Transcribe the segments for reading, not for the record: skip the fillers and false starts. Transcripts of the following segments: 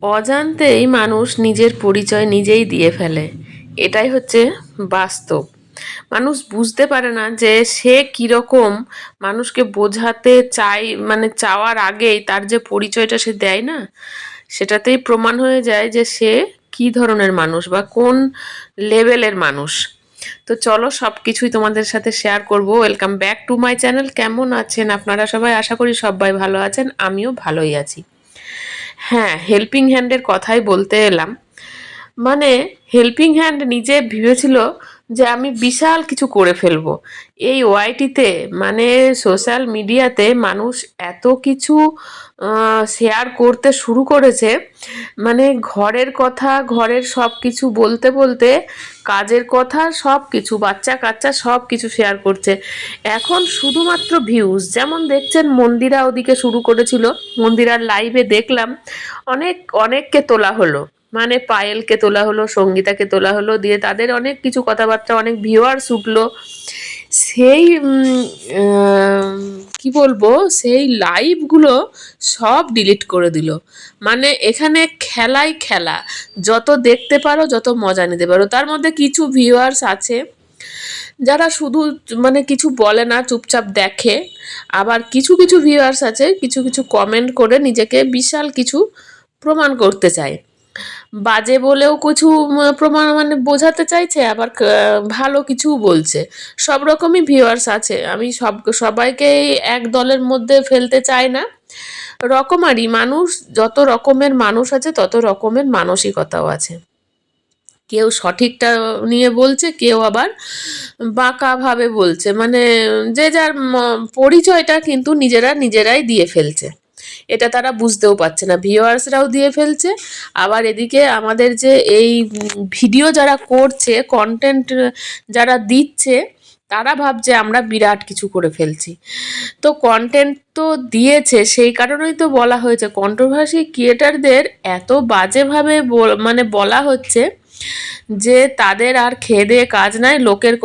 অজান্তেই মানুষ নিজের পরিচয় নিজেই দিয়ে ফেলে। এটাই হচ্ছে বাস্তব। মানুষ বুঝতে পারে না যে সে কিরকম মানুষকে বোঝাতে চায়, মানে চাওয়ার আগেই তার যে পরিচয়টা সে দেয় না, সেটাতেই প্রমাণ হয়ে যায় যে সে কি ধরনের মানুষ বা কোন লেভেলের মানুষ। তো চলো সব কিছুই তোমাদের সাথে শেয়ার করব। Welcome back to my channel. কেমন আছেন আপনারা সবাই? আশা করি সবাই ভালো আছেন, আমিও ভালোই আছি। হ্যাঁ, হেল্পিং হ্যান্ডের কথাই বলতে এলাম। মানে হেল্পিং হ্যান্ড নিজে ভেবেছিল যে আমি বিশাল কিছু করে ফেলবো। এই ওআইটিতে, মানে সোশ্যাল মিডিয়াতে মানুষ এত কিছু শেয়ার করতে শুরু করেছে। মানে ঘরের কথা, ঘরের সব কিছু বলতে বলতে কাজের কথা, সব কিছু, বাচ্চা কাচ্চা সব কিছু শেয়ার করছে। এখন শুধুমাত্র ভিউজ, যেমন দেখছেন মন্দিরা ওদিকে শুরু করেছিল। মন্দিরার লাইভে দেখলাম অনেক অনেককে তোলা হলো, মানে পায়েলকে তোলা হলো, সঙ্গীতাকে তোলা হলো, দিয়ে তাদের অনেক কিছু কথাবার্তা, অনেক ভিউয়ার্স উঠলো। সেই কি বলবো, সেই লাইভগুলো সব ডিলিট করে দিল। মানে এখানে খেলাই খেলা, যত দেখতে পারো, যত মজা নিতে পারো। তার মধ্যে কিছু ভিউয়ার্স আছে যারা শুধু মানে কিছু বলে না, চুপচাপ দেখে। আবার কিছু কিছু ভিউয়ার্স আছে কিছু কিছু কমেন্ট করে নিজেকে বিশাল কিছু প্রমাণ করতে চায়। বাজে বলেও কিছু প্রমাণ মানে বোঝাতে চাইছে, আবার ভালো কিছুও বলছে। সব রকমই ভিউয়ার্স আছে। আমি সবাইকেই এক দলের মধ্যে ফেলতে চাই না। রকমারি মানুষ, যত রকমের মানুষ আছে তত রকমের মানসিকতাও আছে। কেউ সঠিকটা নিয়ে বলছে, কেউ আবার বাঁকাভাবে বলছে। মানে যে যার পরিচয়টা কিন্তু নিজেরাই দিয়ে ফেলছে। এটা তারা বুঝতেও পারছে না, ভিউয়ার্সরাও দিয়ে ফেলছে। আবার এদিকে আমাদের যে এই ভিডিও যারা করছে, কন্টেন্ট যারা দিচ্ছে, তারা ভাবছে আমরা বিরাট কিছু করে ফেলছি। তো কন্টেন্ট তো দিয়েছে, সেই কারণেই তো বলা হয়েছে। কন্ট্রোভার্সি ক্রিয়েটারদের এত বাজেভাবে মানে বলা হচ্ছে যে তাদের আর খেয়ে দেয়ে কাজ নাই, লোকের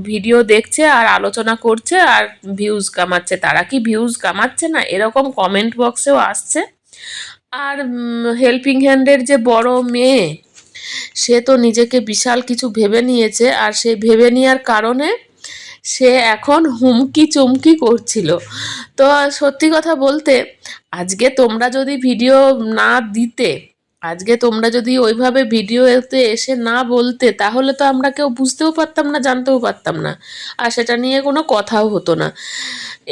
ভিডিও দেখছে আর আলোচনা করছে আর ভিউজ কামাচ্ছে। তারা কি ভিউজ কামাচ্ছে না? এরকম কমেন্ট বক্সেও আসছে। আর হেল্পিং হ্যান্ডের যে বড় মেয়ে, সে তো নিজেকে বিশাল কিছু ভেবে নিয়েছে, আর সে ভেবে নেওয়ার কারণে সে এখন হুমকি চুমকি করছিল। তো সত্যি কথা বলতে, আজকে তোমরা যদি ভিডিও না দিতে, আজকে তোমরা যদি ওইভাবে ভিডিওতে এসে না বলতে, তাহলে তো আমরা কেউ বুঝতেও পারতাম না, জানতেও পারতাম না, আর সেটা নিয়ে কোনো কথাও হতো না।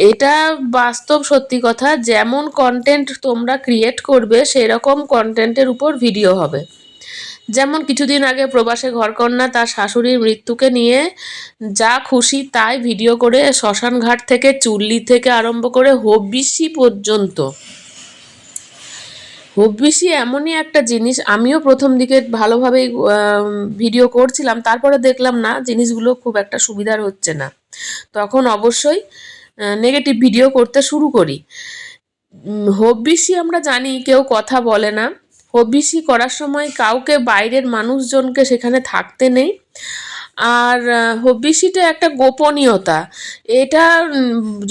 এটা বাস্তব সত্যি কথা। যেমন কন্টেন্ট তোমরা ক্রিয়েট করবে, সেরকম কন্টেন্টের উপর ভিডিও হবে। যেমন কিছুদিন আগে প্রবাসে ঘরকন্যা তার শাশুড়ির মৃত্যুকে নিয়ে যা খুশি তাই ভিডিও করে, শ্মশান ঘাট থেকে চুল্লি থেকে আরম্ভ করে হবিষ্যি পর্যন্ত। হবিষ্যি এমনই একটা জিনিস, আমিও প্রথম দিকে ভালোভাবেই ভিডিও করছিলাম, তারপরে দেখলাম না জিনিসগুলো খুব একটা সুবিধার হচ্ছে না। তখন অবশ্যই নেগেটিভ ভিডিও করতে শুরু করি। হবিষ্যি আমরা জানি কেউ কথা বলে না। হবিষ্যি করার সময় কাউকে, বাইরের মানুষজনকে সেখানে থাকতে নেই। আর হবিষ্যিটা একটা গোপনীয়তা। এটা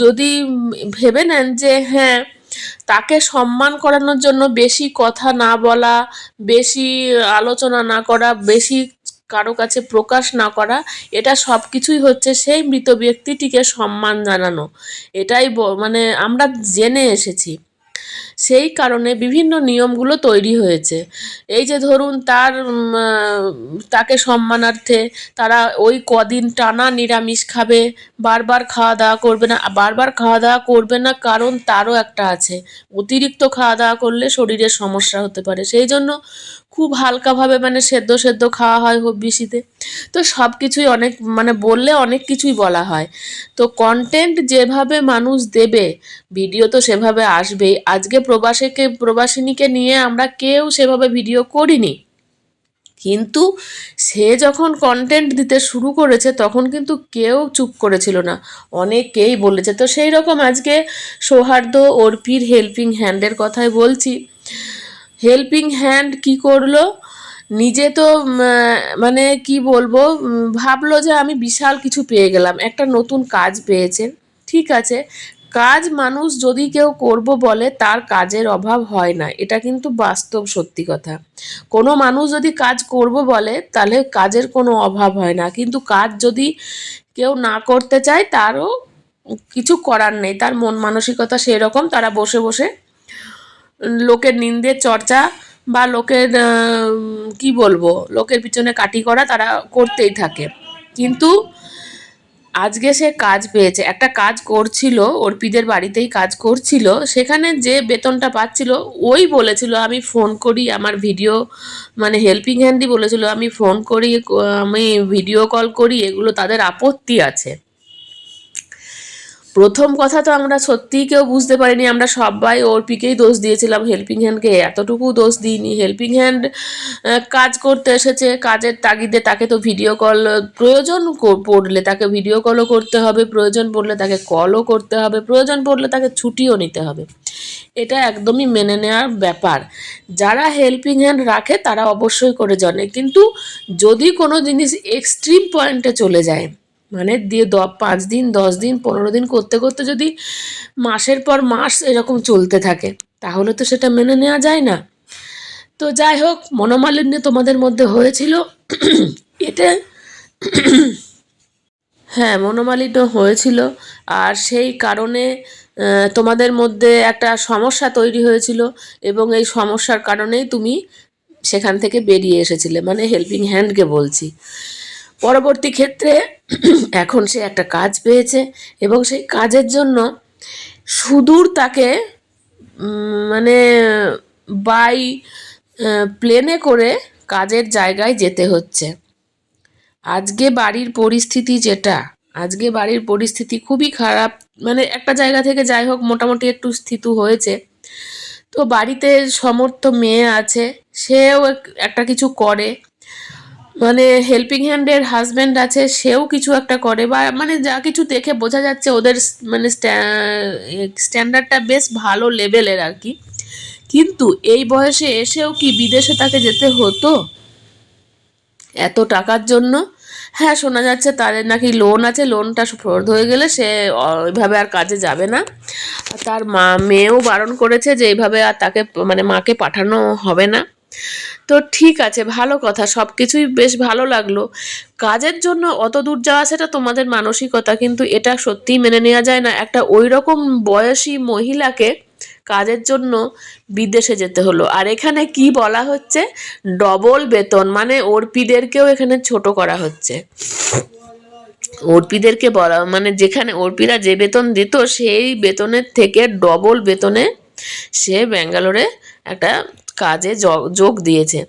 যদি ভেবে নেন যে হ্যাঁ, তাকে সম্মান করানোর জন্য বেশি কথা না বলা, বেশি আলোচনা না করা, বেশি কারো কাছে প্রকাশ না করা, এটা সব কিছুই হচ্ছে সেই মৃত ব্যক্তিটিকে সম্মান জানানো। এটাই মানে আমরা জেনে এসেছি। সেই কারণে বিভিন্ন নিয়মগুলো তৈরি হয়েছে। এই যে ধরুন তাকে সম্মানার্থে তারা ওই কদিন টানা নিরামিষ খাবে, বারবার খাওয়া দাওয়া করবে না। বারবার খাওয়া দাওয়া করবে না কারণ তারও একটা আছে, অতিরিক্ত খাওয়া দাওয়া করলে শরীরের সমস্যা হতে পারে। সেই জন্য খুব হালকাভাবে, মানে সেদ্ধ সেদ্ধ খাওয়া হয় হবিষ্যিতে। তো সব কিছুই অনেক, মানে বললে অনেক কিছুই বলা হয়। তো কন্টেন্ট যেভাবে মানুষ দেবে, ভিডিও তো সেভাবে আসবেই। আজকে প্রবাসিনীকে নিয়ে আমরা কেউ সেভাবে ভিডিও করিনি, কিন্তু সে যখন কন্টেন্ট দিতে শুরু করেছে তখন কিন্তু কেউ চুপ করেছিল না, অনেকেই বলেছে। তো সেই রকম আজকে সৌহার্দ্য অর্পির হেল্পিং হ্যান্ডের কথাই বলছি। হেল্পিং হ্যান্ড কি করলো, নিজে তো মানে কি বলবো, ভাবলো যে আমি বিশাল কিছু পেয়ে গেলাম, একটা নতুন কাজ পেয়েছে। ঠিক আছে, কাজ মানুষ যদি কেউ করব বলে তার কাজের অভাব হয় না, এটা কিন্তু বাস্তব সত্যি কথা। কোনো মানুষ যদি কাজ করব বলে তাহলে কাজের কোনো অভাব হয় না, কিন্তু কাজ যদি কেউ না করতে চায় তারও কিছু করার নেই, তার মন মানসিকতা সেরকম, তারা বসে বসে লোকের নিন্দের চর্চা বা লোকের কি বলবো, লোকের পিছনে কাটি করা তারা করতেই থাকে। কিন্তু আজকে সে কাজ পেয়েছে, একটা কাজ করছিল, অর্পিদের বাড়িতেই কাজ করছিল, সেখানে যে বেতনটা পাচ্ছিল ওই বলেছিল আমি ফোন করি, আমার ভিডিও মানে হেল্পিং হ্যান্ডই বলেছিল আমি ফোন করি, আমি ভিডিও কল করি, এগুলো তাদের আপত্তি আছে। প্রথম কথা তো আমরা সত্যিই কেউ বুঝতে পারিনি, আমরা সবাই অর্পিকেই দোষ দিয়েছিলাম, হেল্পিং হ্যান্ডকে এতটুকু দোষ দিইনি। হেল্পিং হ্যান্ড কাজ করতে এসেছে, কাজের তাগিদে তাকে তো ভিডিও কল প্রয়োজন পড়লে তাকে ভিডিও কলও করতে হবে, প্রয়োজন পড়লে তাকে কলও করতে হবে, প্রয়োজন পড়লে তাকে ছুটিও নিতে হবে। এটা একদমই মেনে নেওয়ার ব্যাপার। যারা হেল্পিং হ্যান্ড রাখে তারা অবশ্যই করে জানে, কিন্তু যদি কোনো জিনিস এক্সট্রিম পয়েন্টে চলে যায়, মানে দিয়ে 5 দিন 10 দিন 15 দিন করতে করতে যদি মাসের পর মাস এরকম চলতে থাকে, তাহলে তো সেটা মেনে নেওয়া যায় না। তো যাই হোক, মনোমালিন্য তোমাদের মধ্যে হয়েছিল এটা, হ্যাঁ মনোমালিন্য হয়েছিল, আর সেই কারণে তোমাদের মধ্যে একটা সমস্যা তৈরি হয়েছিল, এবং এই সমস্যার কারণেই তুমি সেখান থেকে বেরিয়ে এসেছিলে, মানে হেল্পিং হ্যান্ডকে বলছি। পরবর্তী ক্ষেত্রে এখন সে একটা কাজ পেয়েছে, এবং সেই কাজের জন্য সুদূর তাকে মানে বাই প্লেনে করে কাজের জায়গায় যেতে হচ্ছে। আজকে বাড়ির পরিস্থিতি যেটা, আজকে বাড়ির পরিস্থিতি খুবই খারাপ, মানে একটা জায়গা থেকে যাই হোক মোটামুটি একটু স্থিত হয়েছে। তো বাড়িতে সমর্থ মেয়ে আছে, সেও একটা কিছু করে, মানে হেল্পিং হ্যান্ডের হাজব্যান্ড আছে, সেও কিছু একটা করে, বা মানে যা কিছু দেখে বোঝা যাচ্ছে ওদের মানে স্ট্যান্ডার্ডটা বেশ ভালো লেভেলের আর কি। কিন্তু এই বয়সে এসেও কি বিদেশে তাকে যেতে হতো এত টাকার জন্য? হ্যাঁ, শোনা যাচ্ছে তাদের নাকি লোন আছে, লোনটা শোধ হয়ে গেলে সে ওইভাবে আর কাজে যাবে না। তার মেয়েও বারণ করেছে যে এইভাবে আর তাকে মানে মাকে পাঠানো হবে না। তো ঠিক আছে, ভালো কথা, সব কিছুই বেশ ভালো লাগলো। কাজের জন্য অত দূর যাওয়া সেটা তোমাদের মানসিকতা, কিন্তু এটা সত্যিই মেনে নেওয়া যায় না, একটা ওই রকম বয়সী মহিলাকে কাজের জন্য বিদেশে যেতে হলো। আর এখানে কি বলা হচ্ছে, ডবল বেতন, মানে অর্পিদেরকেও এখানে ছোট করা হচ্ছে। অর্পিদেরকে বলা মানে যেখানে অর্পিরা যে বেতন দিত সেই বেতনের থেকে ডবল বেতনে সে ব্যাঙ্গালোরে একটা কাজে যোগ দিয়েছে।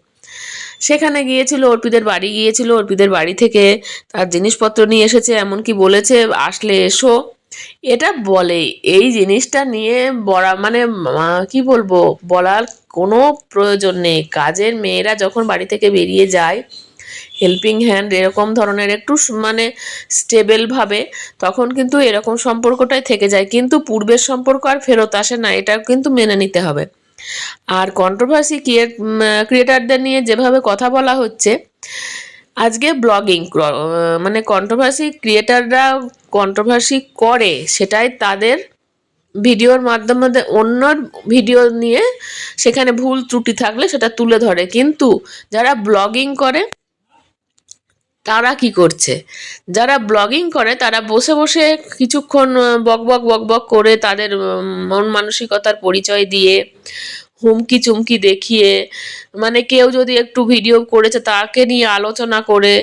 সেখানে গিয়েছিল, অর্পিদের বাড়ি গিয়েছিল, অর্পিদের বাড়ি থেকে তার জিনিসপত্র নিয়ে এসেছে, এমনকি বলেছে আসলে এসো। এটা বলে, এই জিনিসটা নিয়ে বলা মানে কি বলবো, বলার কোনো প্রয়োজন নেই। কাজের মেয়েরা যখন বাড়ি থেকে বেরিয়ে যায়, হেল্পিং হ্যান্ড এরকম ধরনের একটু মানে স্টেবলভাবে, তখন কিন্তু এরকম সম্পর্কটাই থেকে যায়, কিন্তু পূর্বের সম্পর্ক আর ফেরত আসে না, এটা কিন্তু মেনে নিতে হবে। আর কন্ট্রোভার্সি ক্রিয়েটারদের নিয়ে যেভাবে কথা বলা হচ্ছে আজকে, ব্লগিং মানে কন্ট্রোভার্সি ক্রিয়েটাররা কন্ট্রোভার্সি করে, সেটাই তাদের ভিডিওর মাধ্যমে অন্য ভিডিও নিয়ে সেখানে ভুল ত্রুটি থাকলে সেটা তুলে ধরে, কিন্তু যারা ব্লগিং করে তারা কি করছে, যারা ব্লগিং করে তারা বসে বসে কিছুক্ষণ বকবক বকবক করে তাদের মন মানসিকতার পরিচয় দিয়ে হুমকি চুমকি দেখিয়ে, মানে কেউ যদি একটু ভিডিও করেছে তাকে নিয়ে আলোচনা করে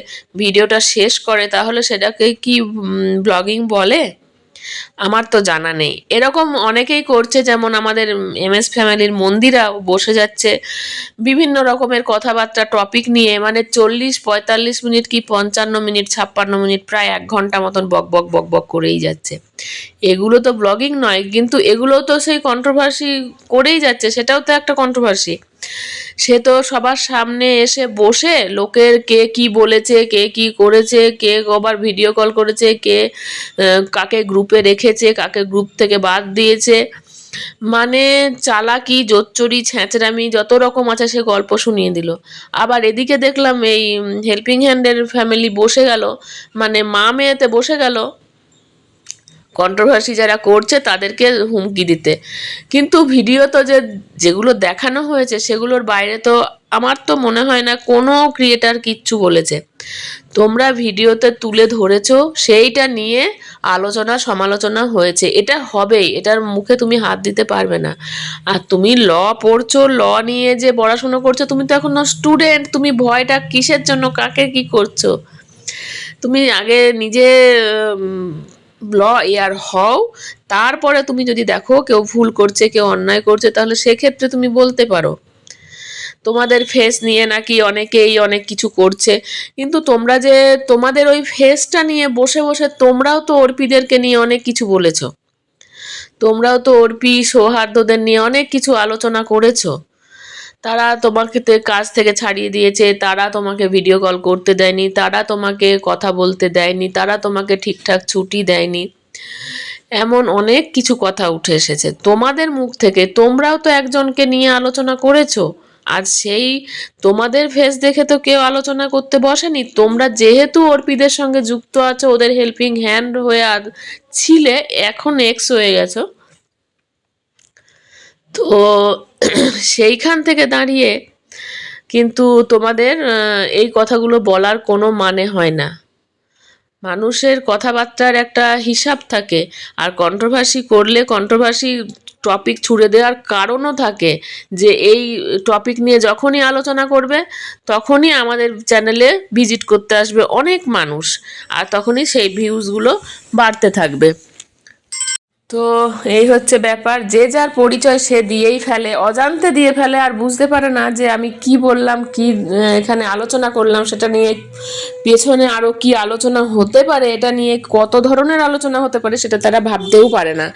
ভিডিওটা শেষ করে, তাহলে সেটাকে কি ব্লগিং বলে? আমার তো জানা নেই। এরকম অনেকেই করছে, যেমন আমাদের MS ফ্যামিলির মন্দিরাও বসে যাচ্ছে বিভিন্ন রকমের কথাবার্তা টপিক নিয়ে, মানে 40-45 মিনিট কি 55 মিনিট 56 মিনিট প্রায় 1 ঘন্টা মতন বক বক বক বক করেই যাচ্ছে। এগুলো তো ব্লগিং নয়, কিন্তু এগুলো তো সেই কন্ট্রোভার্সি করেই যাচ্ছে, সেটাও তো একটা কন্ট্রোভার্সি। সে তো সবার সামনে এসে বসে লোকের কে কি বলেছে, কে কি করেছে, কে আবার ভিডিও কল করেছে, কে কাকে গ্রুপে রেখেছে, কাকে গ্রুপ থেকে বাদ দিয়েছে, মানে চালাকি জোচ্চুরি ছ্যাঁচড়ামি যত রকম আছে সে গল্প শুনিয়ে দিল। আবার এদিকে দেখলাম এই হেল্পিং হ্যান্ডের ফ্যামিলি বসে গেল, মানে মা মেয়েতে বসে গেল কন্ট্রোভার্সি যারা করছে তাদেরকে হুমকি দিতে। কিন্তু ভিডিও তো যেগুলো দেখানো হয়েছে সেগুলোর বাইরে তো আমার তো মনে হয় না কোনো ক্রিয়েটার কিচ্ছু বলেছে। তোমরা ভিডিওতে তুলে ধরেছো, সেইটা নিয়ে আলোচনা সমালোচনা হয়েছে, এটা হবেই, এটার মুখে তুমি হাত দিতে পারবে না। আর তুমি ল পড়ছো, ল নিয়ে যে পড়াশুনো করছো, তুমি তো এখনো স্টুডেন্ট, তুমি ভয়টা কিসের জন্য, কাকে কি করছো? তুমি আগে নিজে ল ইয়ার হও, তারপরে তুমি যদি দেখো কেউ ভুল করছে, কেউ অন্যায় করছে, তাহলে সেক্ষেত্রে তুমি বলতে পারো। তোমাদের ফেস নিয়ে নাকি অনেকেই অনেক কিছু করছে, কিন্তু তোমরা যে তোমাদের ওই ফেসটা নিয়ে বসে বসে তোমরাও তো অর্পিদেরকে নিয়ে অনেক কিছু বলেছো, তোমরাও তো অর্পি সৌহার্দ্যদের নিয়ে অনেক কিছু আলোচনা করেছো। তারা তোমাকে কাজ থেকে ছাড়িয়ে দিয়েছে, তারা তোমাকে ভিডিও কল করতে দেয়নি, তারা তোমাকে কথা বলতে দেয়নি, তারা তোমাকে ঠিকঠাক ছুটি দেয়নি, এমন অনেক কিছু কথা উঠে এসেছে তোমাদের মুখ থেকে। তোমরাও তো একজনকে নিয়ে আলোচনা করেছো, আর সেই তোমাদের ফেস দেখে তো কেউ আলোচনা করতে বসেনি। তোমরা যেহেতু অর্পিদের সঙ্গে যুক্ত আছো, ওদের হেল্পিং হ্যান্ড হয়ে ছিলে, এখন এক্স হয়ে গেছো, তো সেইখান থেকে দাঁড়িয়ে কিন্তু তোমাদের এই কথাগুলো বলার কোনো মানে হয় না। মানুষের কথাবার্তার একটা হিসাব থাকে, আর কন্ট্রোভার্সি করলে কন্ট্রোভার্সি টপিক ছুড়ে দেওয়ার কারণও থাকে, যে এই টপিক নিয়ে যখনই আলোচনা করবে তখনই আমাদের চ্যানেলে ভিজিট করতে আসবে অনেক মানুষ, আর তখনই সেই ভিউজগুলো বাড়তে থাকবে। তো এই হচ্ছে ব্যাপার, যে যার পরিচয় সে দিয়েই ফেলে, অজান্তে দিয়ে ফেলে, আর বুঝতে পারে না যে আমি কি বললাম, কি এখানে আলোচনা করলাম, সেটা নিয়ে পেছনে আরও কি আলোচনা হতে পারে, এটা নিয়ে কত ধরনের আলোচনা হতে পারে সেটা তারা ভাবতেও পারে না।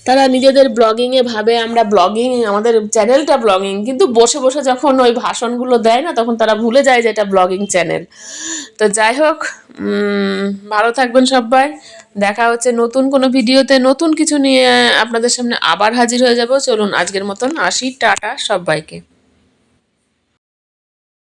তারা নিজেদের ব্লগিংয়ে ভাবে আমরা ব্লগিং, আমাদের চ্যানেলটা ব্লগিং, কিন্তু বসে বসে যখন ওই ভাষণগুলো দেয় না, তখন তারা ভুলে যায় যে এটা ব্লগিং চ্যানেল। তো যাই হোক, ভালো থাকবেন সবাই। দেখা হচ্ছে নতুন কোনো ভিডিওতে, নতুন কিছু নিয়ে আপনাদের সামনে আবার হাজির হয়ে যাব। চলুন আজকের মতন আসি, টাটা সবাইকে।